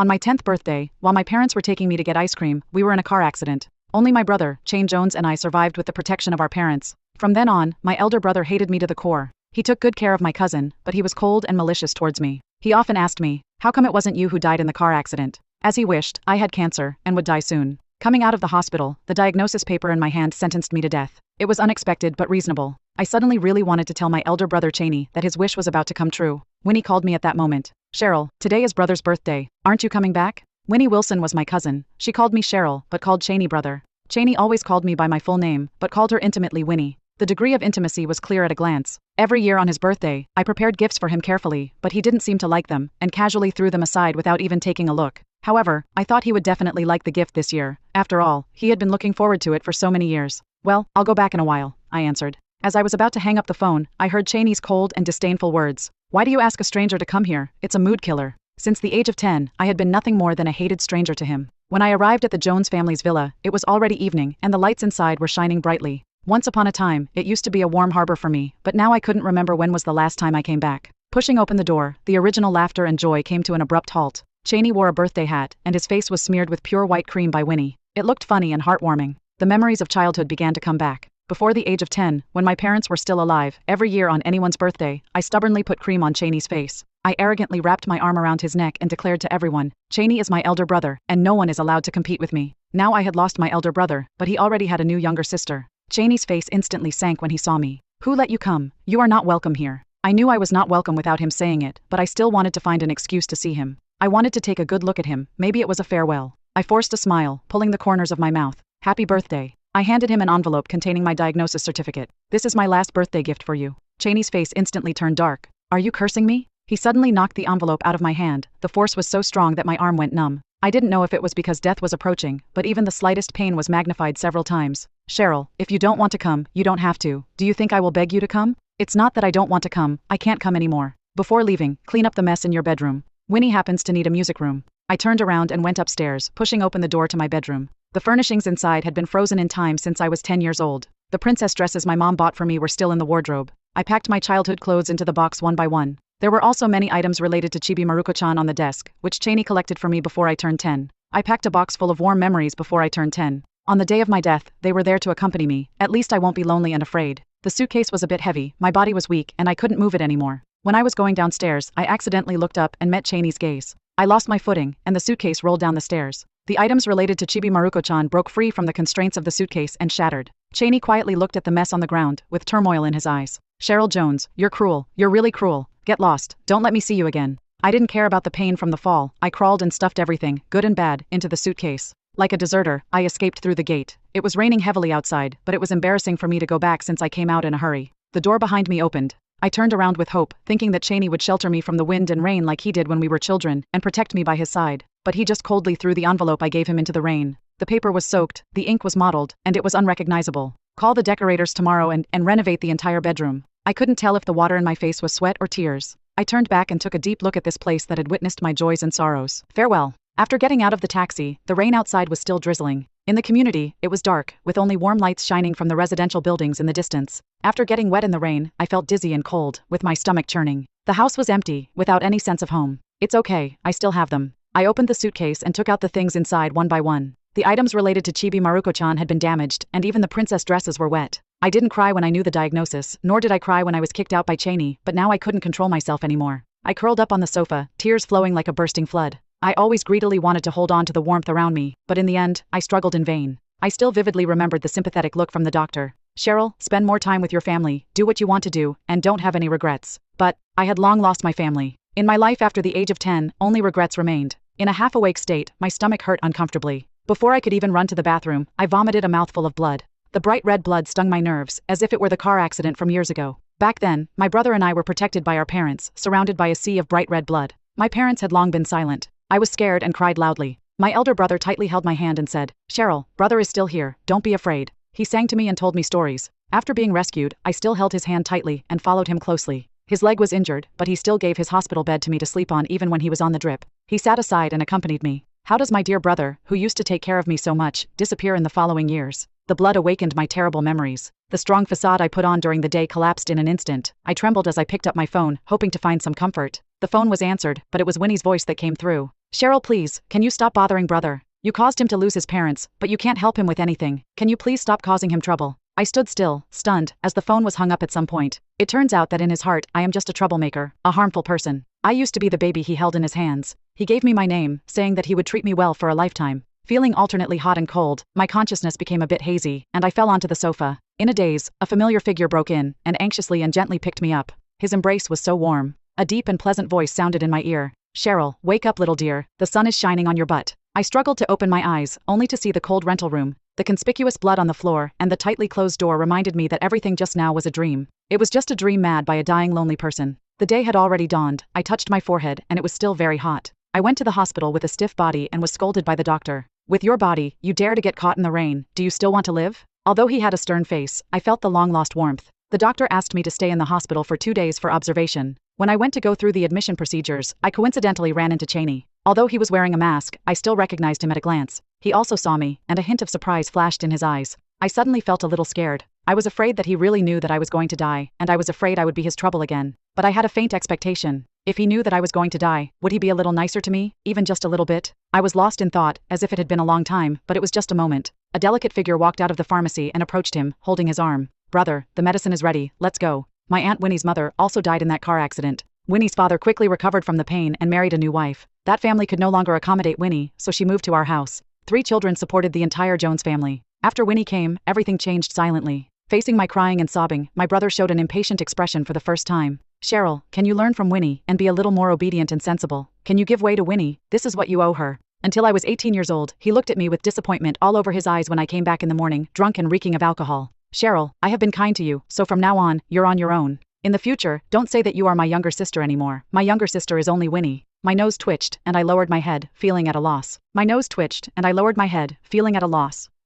On my 10th birthday, while my parents were taking me to get ice cream, we were in a car accident. Only my brother, Shane Jones, and I survived with the protection of our parents. From then on, my elder brother hated me to the core. He took good care of my cousin, but he was cold and malicious towards me. He often asked me, "How come it wasn't you who died in the car accident?" As he wished, I had cancer and would die soon. Coming out of the hospital, the diagnosis paper in my hand sentenced me to death. It was unexpected but reasonable. I suddenly really wanted to tell my elder brother Cheney that his wish was about to come true. Winnie called me at that moment. "Cheryl, today is brother's birthday. Aren't you coming back?" Winnie Wilson was my cousin. She called me Cheryl, but called Cheney brother. Cheney always called me by my full name, but called her intimately Winnie. The degree of intimacy was clear at a glance. Every year on his birthday, I prepared gifts for him carefully, but he didn't seem to like them, and casually threw them aside without even taking a look. However, I thought he would definitely like the gift this year. After all, he had been looking forward to it for so many years. "Well, I'll go back in a while," I answered. As I was about to hang up the phone, I heard Cheney's cold and disdainful words. "Why do you ask a stranger to come here? It's a mood killer." Since the age of 10, I had been nothing more than a hated stranger to him. When I arrived at the Jones family's villa, it was already evening and the lights inside were shining brightly. Once upon a time, it used to be a warm harbor for me, but now I couldn't remember when was the last time I came back. Pushing open the door, the original laughter and joy came to an abrupt halt. Cheney wore a birthday hat, and his face was smeared with pure white cream by Winnie. It looked funny and heartwarming. The memories of childhood began to come back. Before the age of 10, when my parents were still alive, every year on anyone's birthday, I stubbornly put cream on Cheney's face. I arrogantly wrapped my arm around his neck and declared to everyone, "Cheney is my elder brother, and no one is allowed to compete with me." Now I had lost my elder brother, but he already had a new younger sister. Cheney's face instantly sank when he saw me. "Who let you come? You are not welcome here." I knew I was not welcome without him saying it, but I still wanted to find an excuse to see him. I wanted to take a good look at him, maybe it was a farewell. I forced a smile, pulling the corners of my mouth. "Happy birthday." I handed him an envelope containing my diagnosis certificate. "This is my last birthday gift for you." Cheney's face instantly turned dark. "Are you cursing me?" He suddenly knocked the envelope out of my hand. The force was so strong that my arm went numb. I didn't know if it was because death was approaching, but even the slightest pain was magnified several times. "Cheryl, if you don't want to come, you don't have to. Do you think I will beg you to come?" "It's not that I don't want to come, I can't come anymore. Before leaving, clean up the mess in your bedroom. Winnie happens to need a music room." I turned around and went upstairs, pushing open the door to my bedroom. The furnishings inside had been frozen in time since I was 10 years old. The princess dresses my mom bought for me were still in the wardrobe. I packed my childhood clothes into the box one by one. There were also many items related to Chibi Maruko-chan on the desk, which Cheney collected for me before I turned 10. I packed a box full of warm memories before I turned 10. On the day of my death, they were there to accompany me. At least I won't be lonely and afraid. The suitcase was a bit heavy, my body was weak, and I couldn't move it anymore. When I was going downstairs, I accidentally looked up and met Cheney's gaze. I lost my footing, and the suitcase rolled down the stairs. The items related to Chibi Maruko-chan broke free from the constraints of the suitcase and shattered. Cheney quietly looked at the mess on the ground, with turmoil in his eyes. "Cheryl Jones, you're cruel. You're really cruel. Get lost. Don't let me see you again." I didn't care about the pain from the fall. I crawled and stuffed everything, good and bad, into the suitcase. Like a deserter, I escaped through the gate. It was raining heavily outside, but it was embarrassing for me to go back since I came out in a hurry. The door behind me opened. I turned around with hope, thinking that Cheney would shelter me from the wind and rain like he did when we were children, and protect me by his side. But he just coldly threw the envelope I gave him into the rain. The paper was soaked, the ink was mottled, and it was unrecognizable. "Call the decorators tomorrow and renovate the entire bedroom." I couldn't tell if the water in my face was sweat or tears. I turned back and took a deep look at this place that had witnessed my joys and sorrows. Farewell. After getting out of the taxi, the rain outside was still drizzling. In the community, it was dark, with only warm lights shining from the residential buildings in the distance. After getting wet in the rain, I felt dizzy and cold, with my stomach churning. The house was empty, without any sense of home. It's okay, I still have them. I opened the suitcase and took out the things inside one by one. The items related to Chibi Maruko-chan had been damaged, and even the princess dresses were wet. I didn't cry when I knew the diagnosis, nor did I cry when I was kicked out by Cheney, but now I couldn't control myself anymore. I curled up on the sofa, tears flowing like a bursting flood. I always greedily wanted to hold on to the warmth around me, but in the end, I struggled in vain. I still vividly remembered the sympathetic look from the doctor. "Cheryl, spend more time with your family, do what you want to do, and don't have any regrets." But I had long lost my family. In my life after the age of 10, only regrets remained. In a half-awake state, my stomach hurt uncomfortably. Before I could even run to the bathroom, I vomited a mouthful of blood. The bright red blood stung my nerves, as if it were the car accident from years ago. Back then, my brother and I were protected by our parents, surrounded by a sea of bright red blood. My parents had long been silent. I was scared and cried loudly. My elder brother tightly held my hand and said, "Cheryl, brother is still here, don't be afraid." He sang to me and told me stories. After being rescued, I still held his hand tightly and followed him closely. His leg was injured, but he still gave his hospital bed to me to sleep on even when he was on the drip. He sat aside and accompanied me. How does my dear brother, who used to take care of me so much, disappear in the following years? The blood awakened my terrible memories. The strong facade I put on during the day collapsed in an instant. I trembled as I picked up my phone, hoping to find some comfort. The phone was answered, but it was Winnie's voice that came through. Cheryl, please, can you stop bothering brother? You caused him to lose his parents, but you can't help him with anything. Can you please stop causing him trouble? I stood still, stunned, as the phone was hung up at some point. It turns out that in his heart, I am just a troublemaker, a harmful person. I used to be the baby he held in his hands. He gave me my name, saying that he would treat me well for a lifetime. Feeling alternately hot and cold, my consciousness became a bit hazy, and I fell onto the sofa. In a daze, a familiar figure broke in, and anxiously and gently picked me up. His embrace was so warm. A deep and pleasant voice sounded in my ear. Cheryl, wake up little dear, the sun is shining on your butt. I struggled to open my eyes, only to see the cold rental room. The conspicuous blood on the floor and the tightly closed door reminded me that everything just now was a dream. It was just a dream mad by a dying lonely person. The day had already dawned. I touched my forehead, and it was still very hot. I went to the hospital with a stiff body and was scolded by the doctor. With your body, you dare to get caught in the rain. Do you still want to live? Although he had a stern face, I felt the long-lost warmth. The doctor asked me to stay in the hospital for 2 days for observation. When I went to go through the admission procedures, I coincidentally ran into Cheney. Although he was wearing a mask, I still recognized him at a glance. He also saw me, and a hint of surprise flashed in his eyes. I suddenly felt a little scared. I was afraid that he really knew that I was going to die, and I was afraid I would be his trouble again. But I had a faint expectation. If he knew that I was going to die, would he be a little nicer to me, even just a little bit? I was lost in thought, as if it had been a long time, but it was just a moment. A delicate figure walked out of the pharmacy and approached him, holding his arm. Brother, the medicine is ready, let's go. My Aunt Winnie's mother also died in that car accident. Winnie's father quickly recovered from the pain and married a new wife. That family could no longer accommodate Winnie, so she moved to our house. 3 children supported the entire Jones family. After Winnie came, everything changed silently. Facing my crying and sobbing, my brother showed an impatient expression for the first time. Cheryl, can you learn from Winnie and be a little more obedient and sensible? Can you give way to Winnie? This is what you owe her. Until I was 18 years old, he looked at me with disappointment all over his eyes when I came back in the morning, drunk and reeking of alcohol. Cheryl, I have been kind to you, so from now on, you're on your own. In the future, don't say that you are my younger sister anymore. My younger sister is only Winnie. My nose twitched, and I lowered my head, feeling at a loss.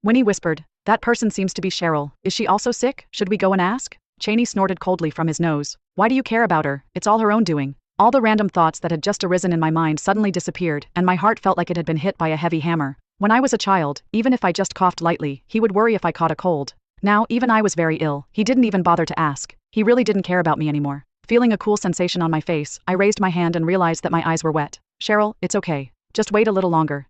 Winnie whispered, that person seems to be Cheryl. Is she also sick? Should we go and ask? Cheney snorted coldly from his nose. Why do you care about her? It's all her own doing. All the random thoughts that had just arisen in my mind suddenly disappeared, and my heart felt like it had been hit by a heavy hammer. When I was a child, even if I just coughed lightly, he would worry if I caught a cold. Now, even I was very ill. He didn't even bother to ask. He really didn't care about me anymore. Feeling a cool sensation on my face, I raised my hand and realized that my eyes were wet. Cheryl, it's okay. Just wait a little longer.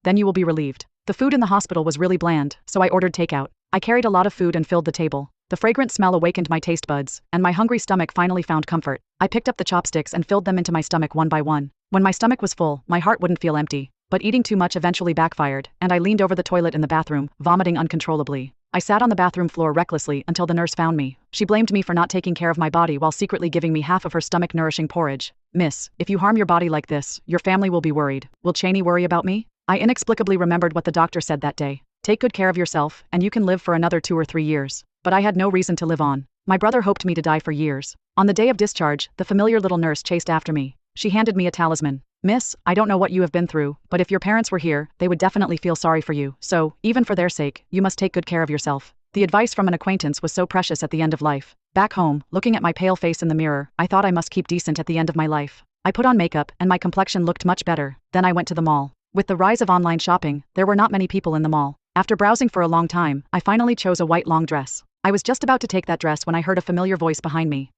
Then you will be relieved. The food in the hospital was really bland, so I ordered takeout. I carried a lot of food and filled the table. The fragrant smell awakened my taste buds, and my hungry stomach finally found comfort. I picked up the chopsticks and filled them into my stomach one by one. When my stomach was full, my heart wouldn't feel empty. But eating too much eventually backfired, and I leaned over the toilet in the bathroom, vomiting uncontrollably. I sat on the bathroom floor recklessly until the nurse found me. She blamed me for not taking care of my body while secretly giving me half of her stomach-nourishing porridge. Miss, if you harm your body like this, your family will be worried. Will Cheney worry about me? I inexplicably remembered what the doctor said that day. Take good care of yourself, and you can live for another 2 or 3 years. But I had no reason to live on. My brother hoped me to die for years. On the day of discharge, the familiar little nurse chased after me. She handed me a talisman. Miss, I don't know what you have been through, but if your parents were here, they would definitely feel sorry for you. So, even for their sake, you must take good care of yourself. The advice from an acquaintance was so precious at the end of life. Back home, looking at my pale face in the mirror, I thought I must keep decent at the end of my life. I put on makeup, and my complexion looked much better. Then I went to the mall. With the rise of online shopping, there were not many people in the mall. After browsing for a long time, I finally chose a white long dress. I was just about to take that dress when I heard a familiar voice behind me.